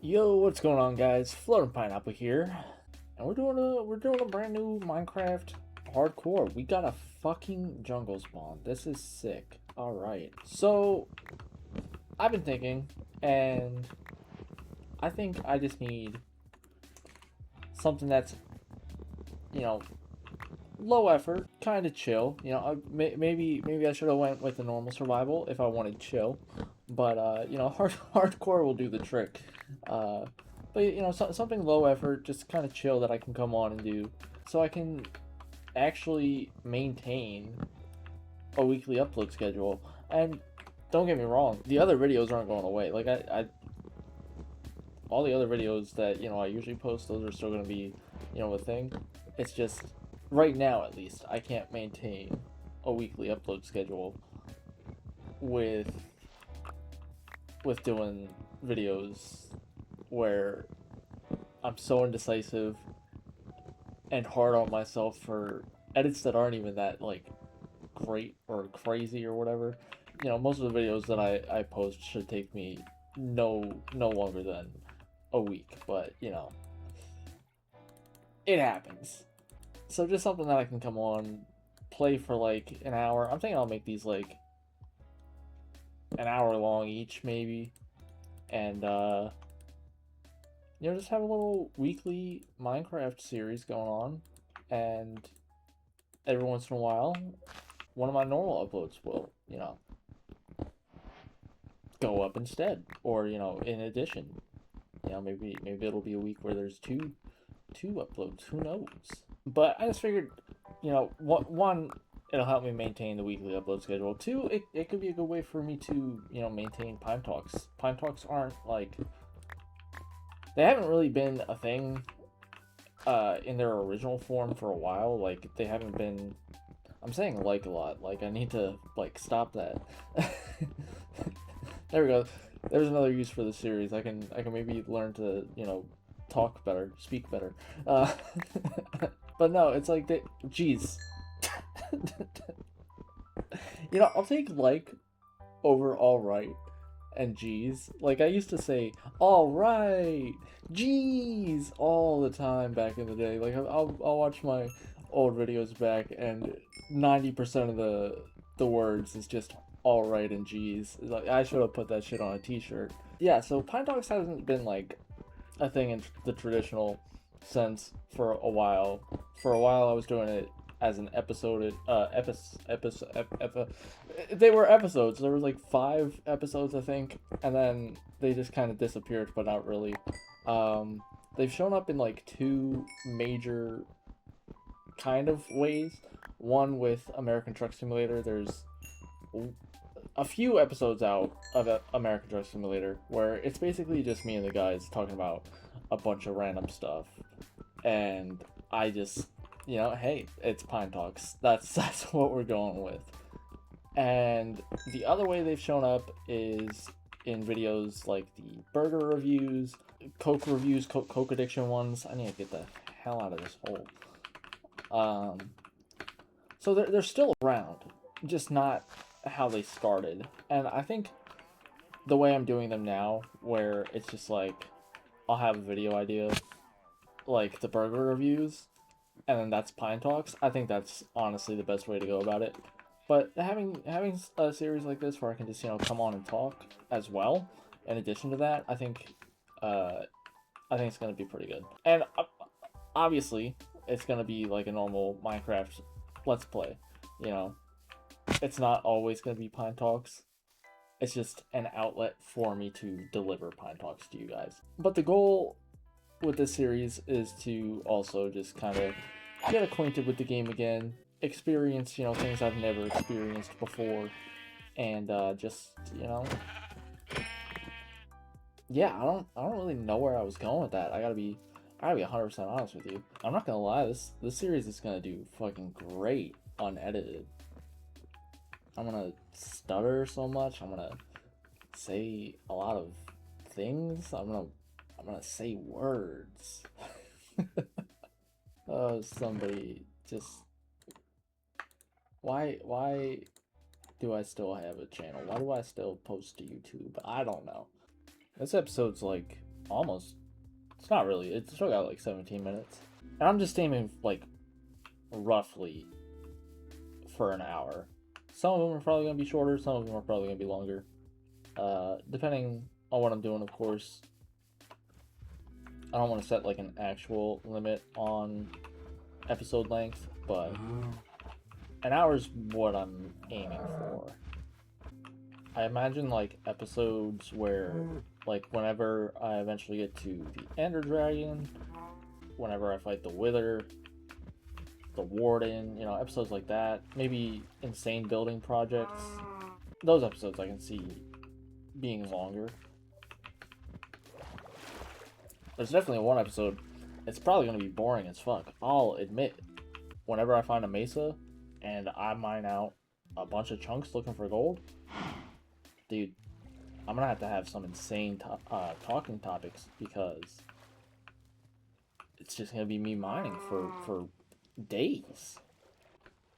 Yo, what's going on, guys? Floatin Pineapple here, and we're doing a brand new Minecraft hardcore. We got a fucking jungle spawn. This is sick. All right, so I've been thinking, and I think I just need something that's, you know, low effort, kind of chill. Maybe I should have went with the normal survival if I wanted chill, but hardcore will do the trick. Uh, but something low effort, just kind of chill that I can come on and do, so I can actually maintain a weekly upload schedule. And don't get me wrong, the other videos aren't going away. Like all the other videos that I usually post, those are still going to be a thing. It's just right now, at least, I can't maintain a weekly upload schedule with doing videos where I'm so indecisive and hard on myself for edits that aren't even that like great or crazy or whatever. Most of the videos that I post should take me no longer than a week, but it happens. So just something that I can come on, play for like an hour. I'm thinking I'll make these like an hour long each, maybe, and just have a little weekly Minecraft series going on, and every once in a while, one of my normal uploads will, go up instead, or in addition. Maybe it'll be a week where there's two uploads. Who knows? But I just figured, one, it'll help me maintain the weekly upload schedule. Two, it could be a good way for me to, maintain Pine Talks. Pine Talks aren't like, they haven't really been a thing in their original form for a while. Like, they haven't been, I'm saying like a lot. Like, I need to, like, stop that. There we go. There's another use for the series. I can maybe learn to, talk better, speak better. But no, it's like they, jeez. I'll take like over all right and geez. Like I used to say all right, geez, all the time back in the day. Like I'll watch my old videos back, and 90% of the words is just all right and geez. Like I should have put that shit on a t-shirt. Yeah, so Pine Talks hasn't been like a thing in the traditional sense for a while. For a while I was doing it as an episode, they were episodes. There was like 5 episodes, I think, and then they just kind of disappeared, but not really. They've shown up in like 2 major kind of ways. One with American Truck Simulator. There's a few episodes out of American Truck Simulator where it's basically just me and the guys talking about a bunch of random stuff, and I just, hey, it's Pine Talks. That's what we're going with. And the other way they've shown up is in videos like the burger reviews, Coke reviews, Coke addiction ones. I need to get the hell out of this hole. So they're still around, just not how they started. And I think the way I'm doing them now, where it's just like I'll have a video idea like the burger reviews, and then that's Pine Talks. I think that's honestly the best way to go about it. But having a series like this where I can just come on and talk as well, in addition to that, I think it's gonna be pretty good. And obviously, it's gonna be like a normal Minecraft Let's Play. It's not always gonna be Pine Talks. It's just an outlet for me to deliver Pine Talks to you guys. But the goal with this series is to also just kind of get acquainted with the game again, experience, things I've never experienced before, and just, yeah, I don't really know where I was going with that. I gotta be 100% honest with you. I'm not gonna lie, this series is gonna do fucking great unedited. I'm gonna stutter so much. I'm gonna say a lot of things. I'm gonna say words. Oh, somebody just, why do I still have a channel? Why do I still post to YouTube? I don't know. This episode's like almost. It's not really. It's still got like 17 minutes. And I'm just aiming like roughly for an hour. Some of them are probably going to be shorter. Some of them are probably going to be longer. Depending on what I'm doing, of course. I don't want to set like an actual limit on episode length, but an hour is what I'm aiming for. I imagine like episodes where, like, whenever I eventually get to the Ender Dragon, whenever I fight the Wither, the Warden, you know, episodes like that, maybe insane building projects, those episodes I can see being longer. There's definitely one episode, it's probably going to be boring as fuck, I'll admit. Whenever I find a mesa and I mine out a bunch of chunks looking for gold, dude, I'm gonna have some insane talking topics, because it's just gonna be me mining for days.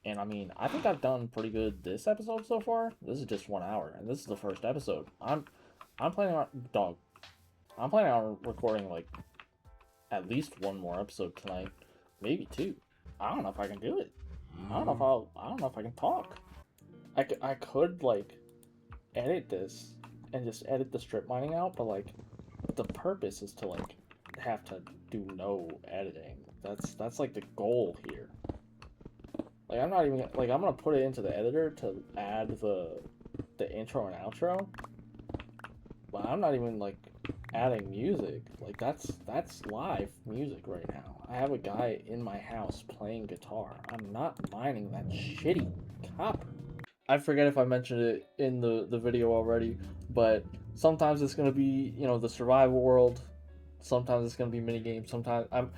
And I mean, I think I've done pretty good this episode so far. This is just 1 hour, and this is the first episode. I'm planning on I'm planning on recording like at least one more episode tonight, maybe two. I don't know if I can do it. I don't know if I can talk. I could like edit this and just edit the strip mining out, but like the purpose is to like have to do no editing. That's like the goal here. Like I'm not even like I'm gonna put it into the editor to add the intro and outro, but I'm not even like adding music. Like that's live music right now. I have a guy in my house playing guitar. I'm not mining that shitty copper. I forget if I mentioned it in the video already, but sometimes it's gonna be, you know, the survival world. Sometimes it's gonna be mini games. Sometimes I'm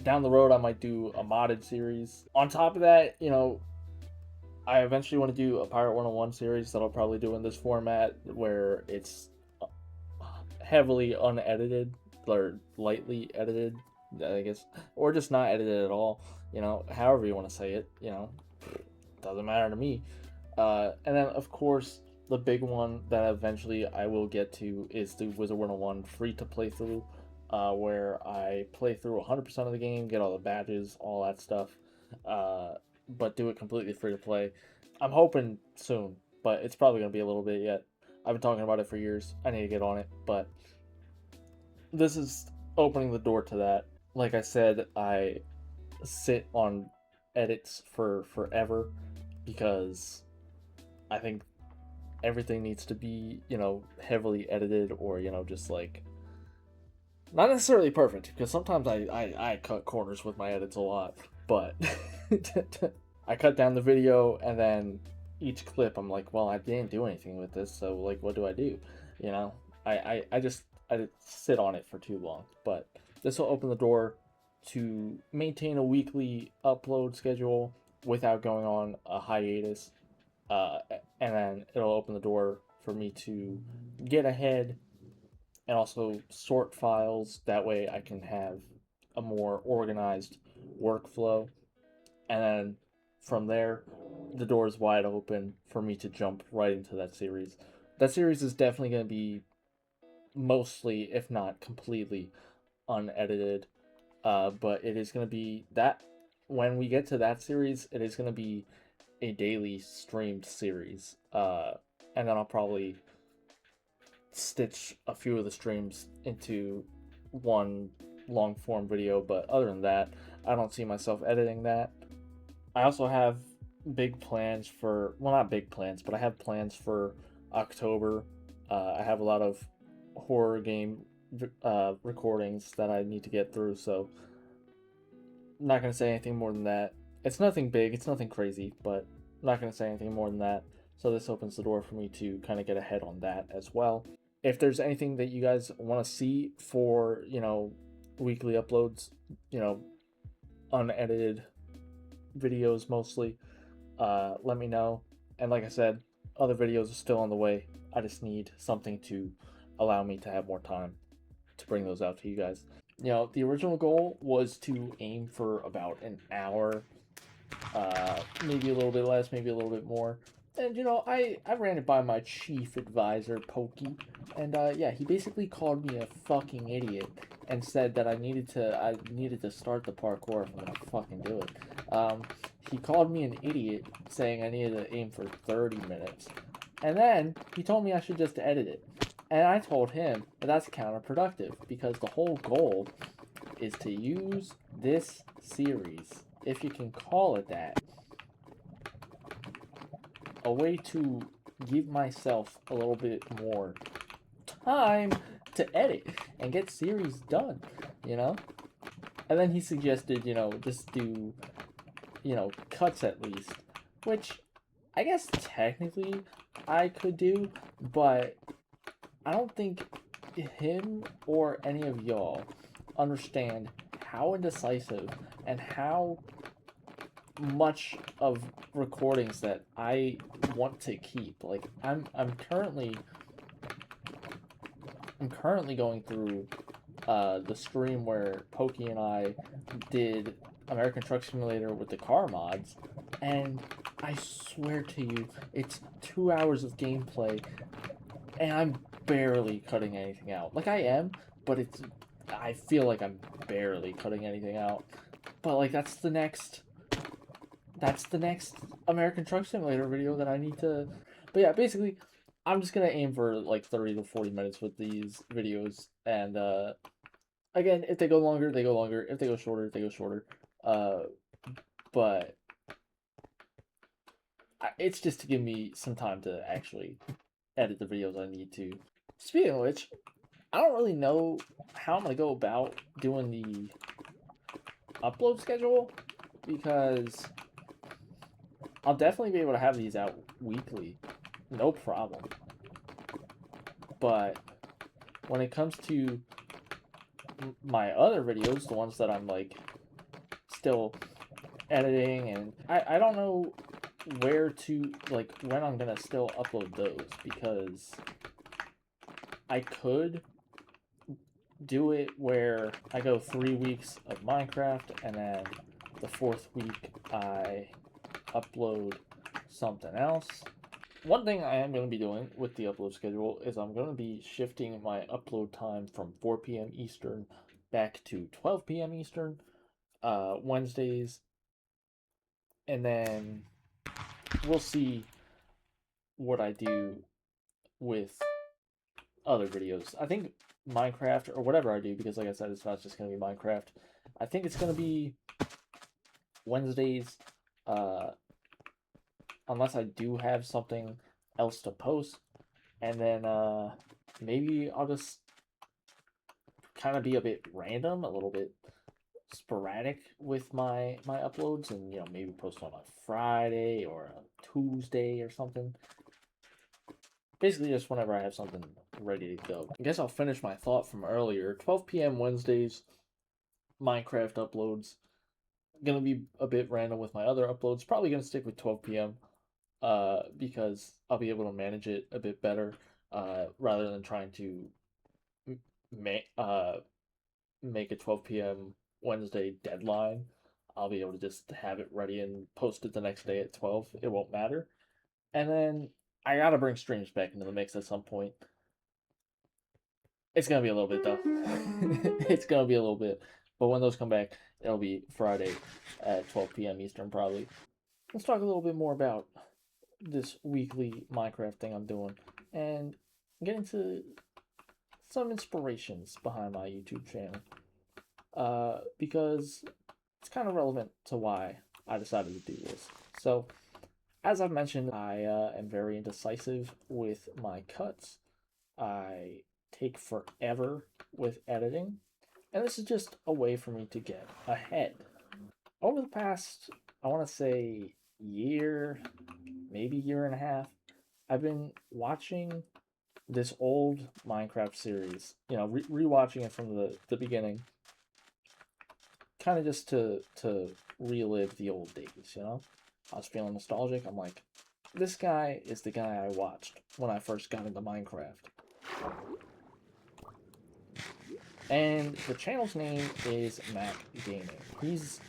down the road I might do a modded series. On top of that, you know, I eventually want to do a Pirate 101 series that I'll probably do in this format where it's heavily unedited or lightly edited, I guess, or just not edited at all. You know, however you want to say it. You know, doesn't matter to me. And then, of course, the big one that eventually I will get to is the Wizard 101 free to play through, where I play through 100% of the game, get all the badges, all that stuff, but do it completely free to play. I'm hoping soon, but it's probably going to be a little bit yet. I've been talking about it for years. I need to get on it, but this is opening the door to that. Like I said, I sit on edits for forever because I think everything needs to be, you know, heavily edited, or, you know, just like not necessarily perfect, because sometimes I cut corners with my edits a lot, but I cut down the video and then each clip I'm like, well, I didn't do anything with this, so like what do? You know, I sit on it for too long. But this will open the door to maintain a weekly upload schedule without going on a hiatus, and then it'll open the door for me to get ahead and also sort files. That way I can have a more organized workflow, and then from there the door is wide open for me to jump right into that series. That series is definitely going to be mostly, if not completely, unedited, but it is going to be that when we get to that series, it is going to be a daily streamed series, and then I'll probably stitch a few of the streams into one long form video, but other than that, I don't see myself editing that. I also have big plans for, well, not big plans, but I have plans for October. I have a lot of horror game recordings that I need to get through, so I'm not going to say anything more than that. It's nothing big, it's nothing crazy, but I'm not going to say anything more than that. So this opens the door for me to kind of get ahead on that as well. If there's anything that you guys want to see for, you know, weekly uploads, you know, unedited videos mostly, let me know. And like I said, other videos are still on the way. I just need something to allow me to have more time to bring those out to you guys. You know, the original goal was to aim for about an hour, maybe a little bit less, maybe a little bit more. And, I ran it by my chief advisor, Pokey, and, yeah, he basically called me a fucking idiot and said that I needed to start the parkour if I'm gonna fucking do it. He called me an idiot, saying I needed to aim for 30 minutes. And then he told me I should just edit it. And I told him that that's counterproductive because the whole goal is to use this series, if you can call it that, a way to give myself a little bit more time to edit and get series done, you know? And then he suggested, just do, cuts at least, which I guess technically I could do, but I don't think him or any of y'all understand how indecisive and how much of recordings that I want to keep. Like I'm currently going through the stream where Pokey and I did American Truck Simulator with the car mods, and I swear to you, it's 2 hours of gameplay, and I'm barely cutting anything out. Like I am, but I feel like I'm barely cutting anything out. But like that's the next American Truck Simulator video that I need to. But yeah, basically, I'm just gonna aim for like 30 to 40 minutes with these videos, and again, if they go longer, they go longer. If they go shorter, they go shorter. Uh, but it's just to give me some time to actually edit the videos I need to. Speaking of which, I don't really know how I'm gonna go about doing the upload schedule because I'll definitely be able to have these out weekly, no problem. But when it comes to my other videos, the ones that I'm like still editing, and I don't know where to, like, when I'm gonna still upload those, because I could do it where I go 3 weeks of Minecraft and then the 4th week I upload something else. One thing I am going to be doing with the upload schedule is I'm going to be shifting my upload time from 4 p.m. Eastern back to 12 p.m. Eastern Wednesdays, and then we'll see what I do with other videos. I think Minecraft, or whatever I do, because like I said, it's not just going to be Minecraft. I think it's going to be Wednesdays, unless I do have something else to post, and then maybe I'll just kind of be a bit random, a little bit sporadic with my uploads, and maybe post on a Friday or a Tuesday or something. Basically, just whenever I have something ready to go. I guess I'll finish my thought from earlier. 12 p.m. Wednesdays, Minecraft uploads. Gonna be a bit random with my other uploads. Probably gonna stick with 12 p.m. Because I'll be able to manage it a bit better, rather than trying to make a 12 p.m. Wednesday deadline. I'll be able to just have it ready and post it the next day at 12. It won't matter. And then I gotta bring streams back into the mix at some point. It's gonna be a little bit though. It's gonna be a little bit. But when those come back, it'll be Friday at 12 p.m. Eastern probably. Let's talk a little bit more about this weekly Minecraft thing I'm doing and get into some inspirations behind my YouTube channel. Because it's kind of relevant to why I decided to do this. So, as I've mentioned, I am very indecisive with my cuts. I take forever with editing, and this is just a way for me to get ahead. Over the past, I want to say, year, maybe year and a half, I've been watching this old Minecraft series, rewatching it from the beginning, kind of just to relive the old days, I was feeling nostalgic. I'm like, this guy is the guy I watched when I first got into Minecraft. And the channel's name is Mac Gaming. He's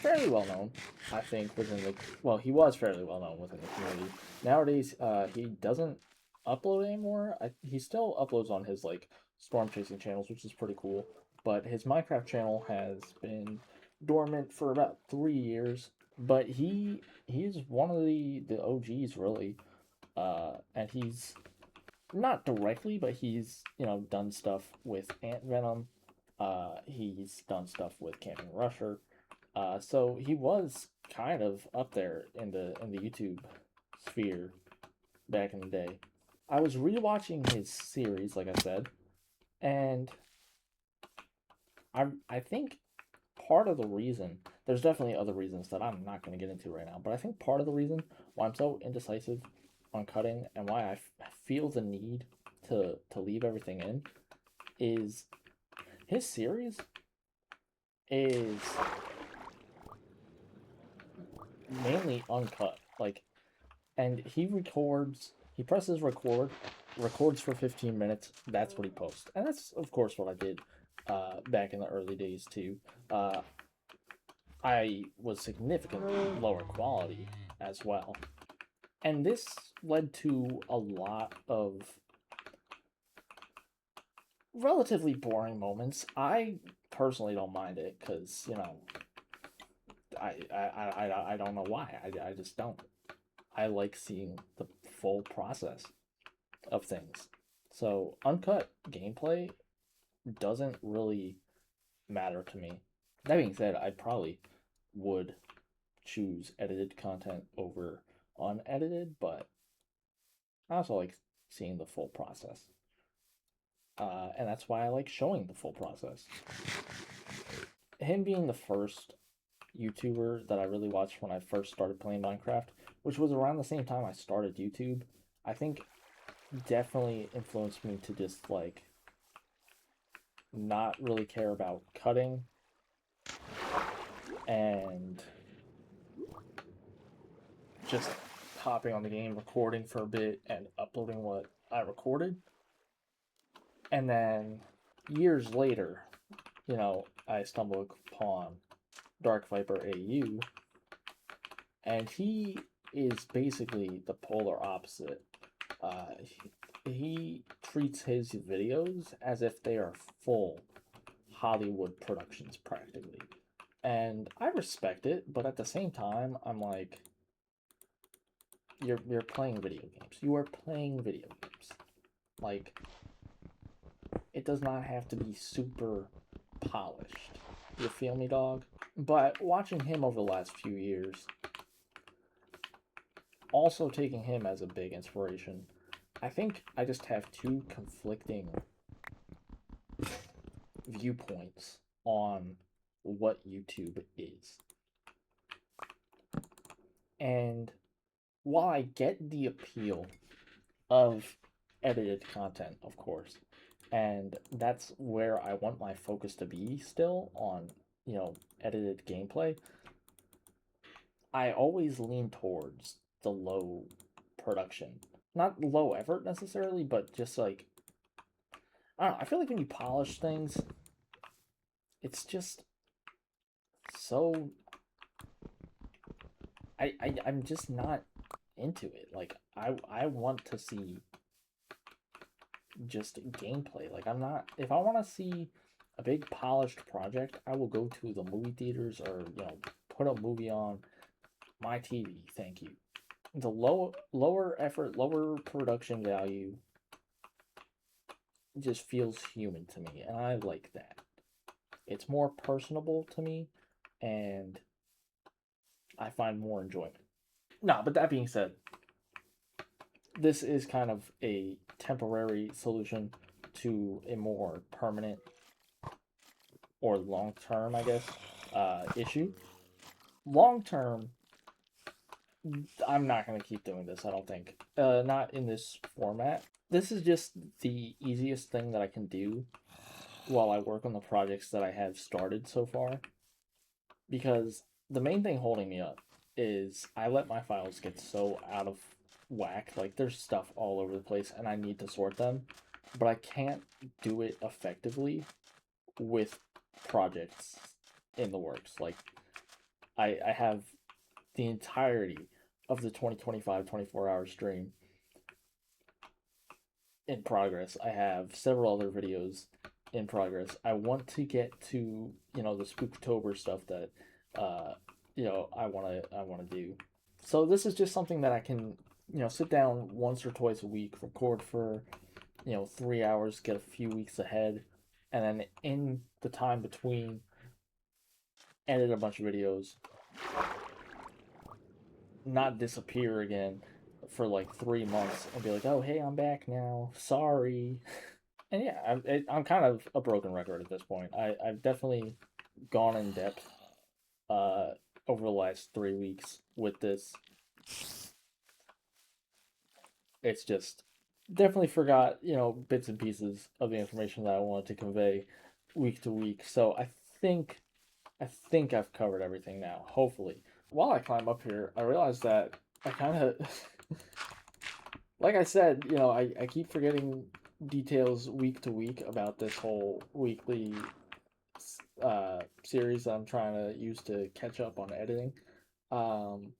fairly well known, I think, within the, well, he was fairly well known within the community. Nowadays, he doesn't upload anymore. He still uploads on his like storm chasing channels, which is pretty cool. But his Minecraft channel has been dormant for about 3 years. But he's one of the OGs really, and he's not directly, but he's done stuff with Ant Venom. He's done stuff with Camping Rusher. So he was kind of up there in the YouTube sphere back in the day. I was rewatching his series, like I said, and I think part of the reason, there's definitely other reasons that I'm not going to get into right now, but I think part of the reason why I'm so indecisive on cutting and why I feel the need to leave everything in is his series is mainly uncut. Like, and he presses record, records for 15 minutes. That's what he posts. And that's, of course, what I did back in the early days, too. I was significantly lower quality as well. And this led to a lot of relatively boring moments. I personally don't mind it because, I don't know why. I just don't. I like seeing the full process of things. So uncut gameplay doesn't really matter to me. That being said, I probably would choose edited content over unedited, but I also like seeing the full process. And that's why I like showing the full process. Him being the first YouTuber that I really watched when I first started playing Minecraft, which was around the same time I started YouTube, I think definitely influenced me to just like not really care about cutting and just hopping on the game, recording for a bit, and uploading what I recorded. And then years later, I stumbled upon Dark Viper AU, and he is basically the polar opposite. He treats his videos as if they are full Hollywood productions, practically. And I respect it, but at the same time, I'm like, you're playing video games. You are playing video games. Like, it does not have to be super polished. You feel me, dog? But watching him over the last few years, also taking him as a big inspiration, I think I just have two conflicting viewpoints on what YouTube is. And while I get the appeal of edited content, of course, and that's where I want my focus to be still on, edited gameplay, I always lean towards the low production. Not low effort necessarily, but just like, I don't know, I feel like when you polish things, it's just so I'm just not into it. Like I want to see just gameplay. Like I'm not, if I want to see a big polished project, I will go to the movie theaters or put a movie on my TV. Thank you. The lower effort, lower production value just feels human to me, and I like that. It's more personable to me, and I find more enjoyment. No, but that being said, this is kind of a temporary solution to a more permanent or long term, I guess, issue. Long term, I'm not going to keep doing this, I don't think. Not in this format. This is just the easiest thing that I can do while I work on the projects that I have started so far. Because the main thing holding me up is I let my files get so out of whack. Like, there's stuff all over the place, and I need to sort them. But I can't do it effectively with projects in the works. Like, I have the entirety of the 2025 24-hour stream in progress. I have several other videos in progress. I want to get to, the Spooktober stuff that I want to do. So this is just something that I can, sit down once or twice a week, record for, 3 hours, get a few weeks ahead, and then in the time between, edit a bunch of videos, not disappear again for like 3 months and be like, oh, hey, I'm back now. Sorry. And yeah, I'm kind of a broken record at this point. I've definitely gone in depth uh, over the last 3 weeks with this. It's just definitely forgot, bits and pieces of the information that I wanted to convey week to week. So think I think I've covered everything now, hopefully. While I climb up here, I realized that I kind of, like I said, I keep forgetting details week to week about this whole weekly series that I'm trying to use to catch up on editing. Um,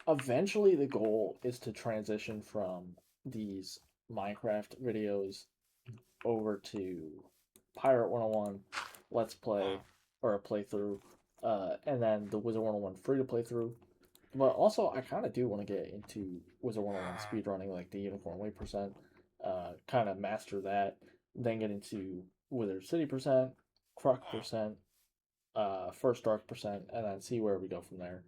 Eventually, the goal is to transition from these Minecraft videos over to Pirate 101 Let's Play or a playthrough, and then the Wizard 101 free to play through. But also, I kind of do want to get into Wizard 101 speedrunning, like the Unicorn Weight percent, kind of master that, then get into Wizard City percent, Croc percent, First Dark percent, and then see where we go from there.